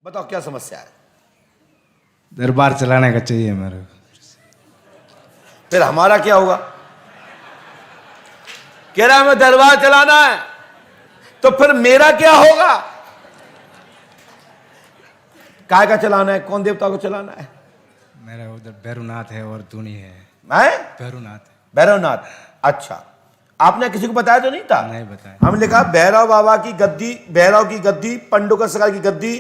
बताओ क्या समस्या है? दरबार चलाने का चाहिए मेरे को। फिर हमारा क्या होगा? कह रहा है हमें दरबार चलाना है, तो फिर मेरा क्या होगा? काय का चलाना है? कौन देवता को चलाना है? मेरा उधर भैरवनाथ है और धुनी है। मैं भैरवनाथ। भैरवनाथ। अच्छा, आपने किसी को बताया तो नहीं था? नहीं बताया। हमने लिखा भैरव बाबा की गद्दी, भैरव की गद्दी, पंडुका सरकार की गद्दी,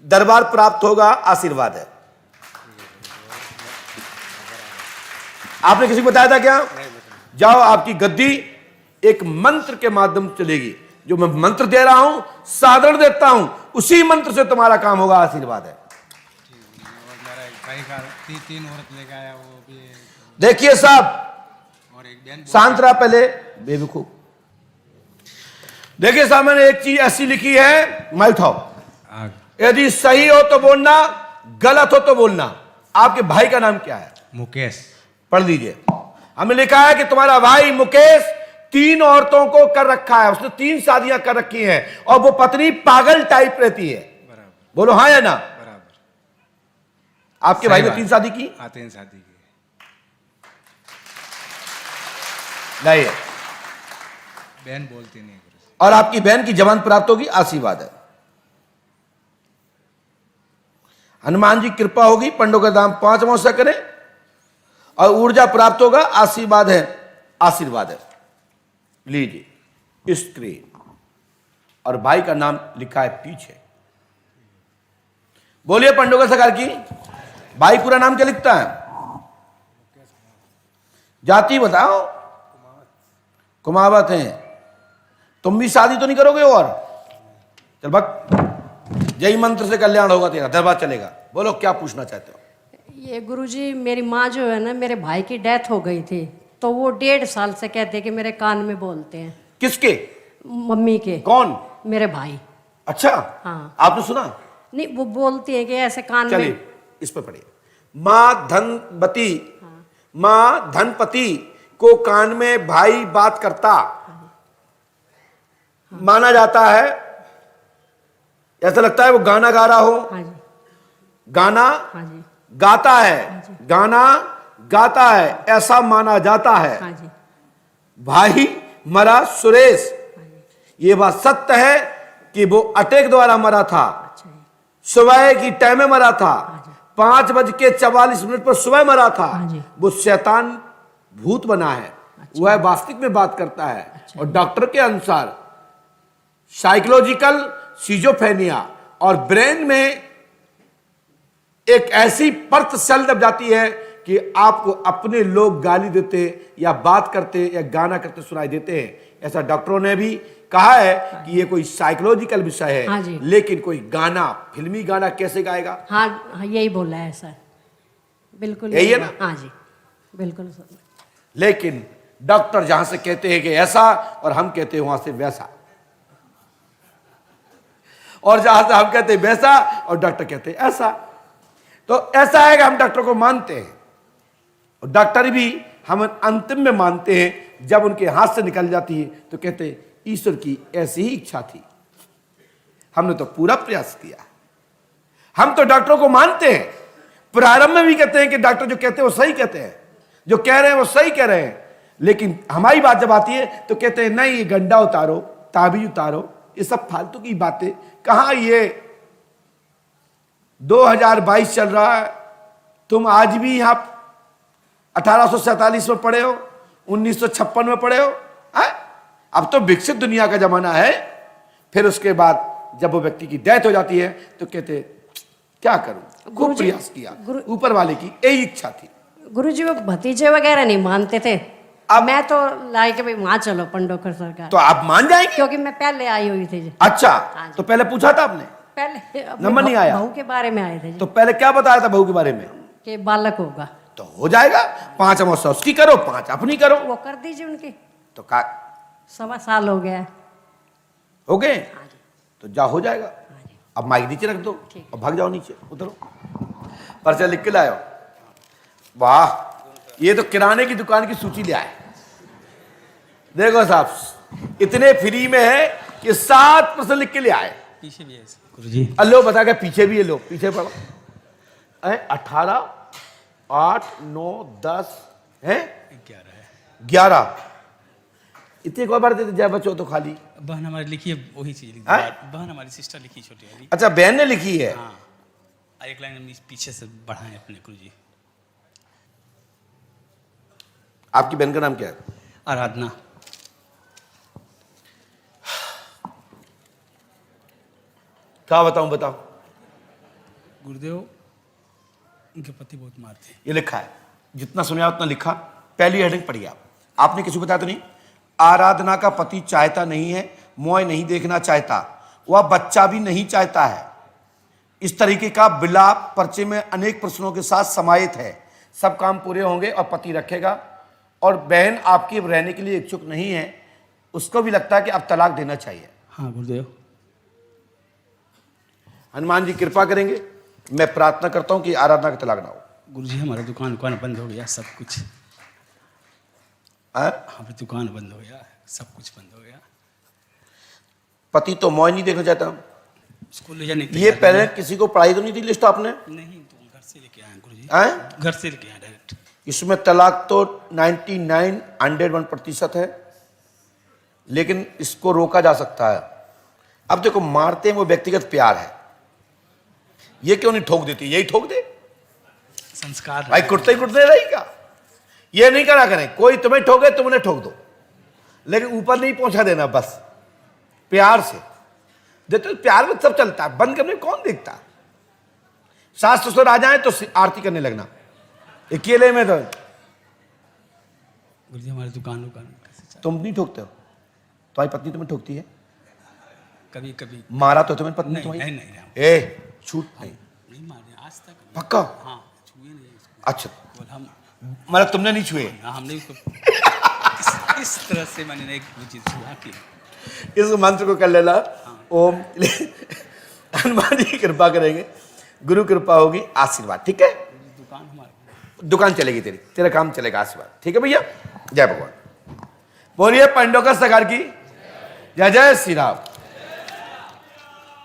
दरबार प्राप्त होगा, आशीर्वाद है। आपने किसी को बताया था क्या? जाओ, आपकी गद्दी एक मंत्र के माध्यम से चलेगी। जो मैं मंत्र दे रहा हूं, साधारण देता हूं, उसी मंत्र से तुम्हारा काम होगा, आशीर्वाद है। और मेरा एक भाई का तीन औरत लेके आया, वो भी। देखिए साहब, और एक बहन। शांत रहा पहले, बेवकूफ। देखिए साहब, मैंने एक चीज ऐसी लिखी है, मैं उठाओ। यदि सही हो तो बोलना, गलत हो तो बोलना। आपके भाई का नाम क्या है? मुकेश। पढ़ लीजिए। हमने लिखा है कि तुम्हारा भाई मुकेश 3 औरतों को कर रखा है, उसने 3 शादियां कर रखी हैं, और वो पत्नी पागल टाइप रहती है। बराबर। बोलो हाँ या ना? बराबर। आपके भाई ने 3 शादी की? हाँ, 3 शादी की। नहीं, बहन बोलती नहीं। और आपकी बहन की जवान प्राप्त होगी, आशीर्वाद है। हनुमान जी कृपा होगी, पंडों का दाम 5 अमावस्या करें, और ऊर्जा प्राप्त होगा, आशीर्वाद है, आशीर्वाद है। लीजिए स्क्रीन, और भाई का नाम लिखा है पीछे। बोलिए पंडों सरकार की। भाई पूरा नाम क्या लिखता है? जाति बताओ। कुमावत हैं। तुम भी शादी तो नहीं करोगे? और चल भक्त, यही मंत्र से कल्याण होगा तेरा, दरबार चलेगा। बोलो क्या पूछना चाहते हो? ये गुरुजी, मेरी माँ जो है ना, मेरे भाई की डेथ हो गई थी, तो वो 1.5 साल से कहते हैं कि मेरे कान में बोलते हैं। किसके? मम्मी के। कौन? मेरे भाई। अच्छा, हाँ। आपने सुना? नहीं, वो बोलती है कि ऐसे कान में। चलिए इस पे पढ़िए। माँ धनवती, माँ धनपति को कान में भाई बात करता, माना जाता है। ऐसा लगता है वो गाना गा रहा हो। हाँ जी। गाना हाँ जी। गाता है, गाना गाता है, ऐसा माना जाता है। हाँ जी। भाई मरा सुरेश, ये बात सत्य है कि वो अटैक द्वारा मरा था। अच्छा जी। सुबह की टाइम में मरा था, 5:44 पर सुबह मरा था। हाँ जी। वो शैतान भूत बना है। अच्छा। वह वास्तविक में बात करता है। अच्छा। और डॉक्टर के अनुसार साइकोलॉजिकल सिजोफ्रेनिया और ब्रेन में एक ऐसी परत सेल दब जाती है कि आपको अपने लोग गाली देते या बात करते या गाना करते सुनाई देते हैं। ऐसा डॉक्टरों ने भी कहा है कि ये कोई साइकोलॉजिकल विषय है। हाँ जी। लेकिन कोई गाना, फिल्मी गाना कैसे गाएगा? हाँ हाँ, यही बोला है सर, बिल्कुल यही है ना? हाँ जी, बिल्कुल सर। लेकिन डॉक्टर जहां से कहते हैं कि ऐसा, और हम कहते हैं वहां से वैसा, और जहां से हम कहते हैं वैसा और डॉक्टर कहते हैं ऐसा। तो ऐसा है कि हम डॉक्टर को मानते हैं, और डॉक्टर भी हम अंतिम में मानते हैं। जब उनके हाथ से निकल जाती है तो कहते हैं ईश्वर की ऐसी ही इच्छा थी, हमने तो पूरा प्रयास किया। हम तो डॉक्टरों को मानते हैं। प्रारंभ में भी कहते हैं कि डॉक्टर जो कहते हैं वो सही कहते हैं, जो कह रहे हैं वो सही कह रहे हैं। लेकिन हमारी बात जब आती है तो कहते हैं नहीं, ये गंडा उतारो, ताबीज उतारो, ये सब फालतू की बातें। कहां ये 2022 चल रहा है, तुम आज भी यहां 1847 में पढ़े हो, 1956 में पढ़े हो है? अब तो विकसित दुनिया का जमाना है। फिर उसके बाद जब वो व्यक्ति की डेथ हो जाती है तो कहते क्या करूं, खूब प्रयास किया, ऊपर वाले की यही इच्छा थी। गुरुजी, वो भतीजे वगैरह नहीं मानते थे। अब मैं तो लाई के भाई वहां चलो पंडोकर सरकार, तो आप मान जाएंगे? क्योंकि मैं पहले आई हुई थी जी। अच्छा, हाँ जी। तो पहले पूछा था आपने? पहले नंबर नहीं आया? बहू के बारे में आए थे जी, तो पहले क्या बताया था बहू के बारे में? कि बालक होगा। तो हो जाएगा, 5 अमावस्या उसकी करो, 5 अपनी करो। वो कर दीजिए उनकी। तो का 1.25 साल हो गया है। हो गए? हाँ जी। तो जा हो जाएगा। हाँ जी। अब माइक नीचे रख दो ठीक है। और भाग जाओ नीचे, उतरो, पर्चा लिख के लाओ। वाह, ये तो किराने की दुकान की सूची ले आए। देखो साहब, इतने फ्री में है कि 7 प्रश्न लिख के ले आए। पीछे भी है गुरुजी। लो बता के पीछे भी है, लो पीछे पढ़ो। 18 8 9 10 है 11 इतने कोई बार देते जय बच्चों तो खाली। बहन हमारी लिखी है वही चीज लिखी हैं? बहन हमारी सिस्टर लिखी छोटी वाली। अच्छा बहन ने लिखी है। हाँ एक लाइन हम पीछे से बढ़ाएं अपने गुरुजी। आपकी बहन का नाम क्या है? आराधना। क्या बताऊं, बताओ। गुरुदेव उनके पति बहुत मारते हैं। ये लिखा है, जितना सुना उतना लिखा। पहली हेडिंग पढ़िए आप। आपने किसी को बताया तो नहीं? आराधना का पति चाहता नहीं है, मोय नहीं देखना चाहता, वह बच्चा भी नहीं चाहता है। इस तरीके का विलाप पर्चे में अनेक प्रश्नों के साथ समाहित है। सब काम पूरे होंगे और पति रखेगा। और बहन आपकी रहने के लिए इच्छुक नहीं है, उसको भी लगता है कि अब तलाक देना चाहिए। हाँ गुरुदेव। हनुमान जी कृपा करेंगे। मैं प्रार्थना करता हूं कि आराधना का तलाक ना हो। गुरुजी हमारा दुकान बंद हो गया, सब कुछ। हमारी दुकान बंद हो गया, सब कुछ बंद हो गया। पति तो मौज नहीं देखना चाहता। स्कूल ले जाने के ये पहले किसी को पढ़ाई तो नहीं थी लिस्ट आपने? नहीं, तो घर से लेके आए गुरुजी। हैं? घर से लेके आए डायरेक्ट। इसमें तलाक तो 99 101% है, लेकिन इसको रोका जा सकता है। अब देखो, मारते हैं वो व्यक्तिगत प्यार है, ये क्यों नहीं ठोक देती? यही ठोक दे संस्कार भाई, कुटते ही कुटते रहेगा। ये नहीं करा करें, कोई तुम्हें ठोके तुम उन्हें ठोक दो, लेकिन ऊपर नहीं पहुंचा देना, बस प्यार से देते। प्यार में सब चलता है, बंद करने कौन देखता? सास ससुर आ जाए तो आरती करने लगना, अकेले में तो। गुरुजी हमारी दुकान कैसे चल? तुम नहीं ठोकते हो, तुम्हारी पत्नी तुम्हें ठोकती है? कभी कभी मारा तो तुम्हें पत्नी नहीं, तुम्हारी? नहीं, नहीं, ए छूट नहीं, नहीं मारे आज तक। पक्का? हाँ छुए नहीं इसको। अच्छा, बोल हम मतलब तुमने नहीं छुए? हमने उसको इस तरह से मैंने एक चीज छुआ कि इस मंत्र को कर लेना। ओम हनुमान जी कृपा करेंगे, गुरु कृपा होगी, आशीर्वाद। ठीक है, दुकान हमारी दुकान चलेगी, तेरा काम चलेगा, आशीर्वाद। ठीक है भैया, जय भगवान। बोलिए पंडों का सरकार की जय। जय श्री राम।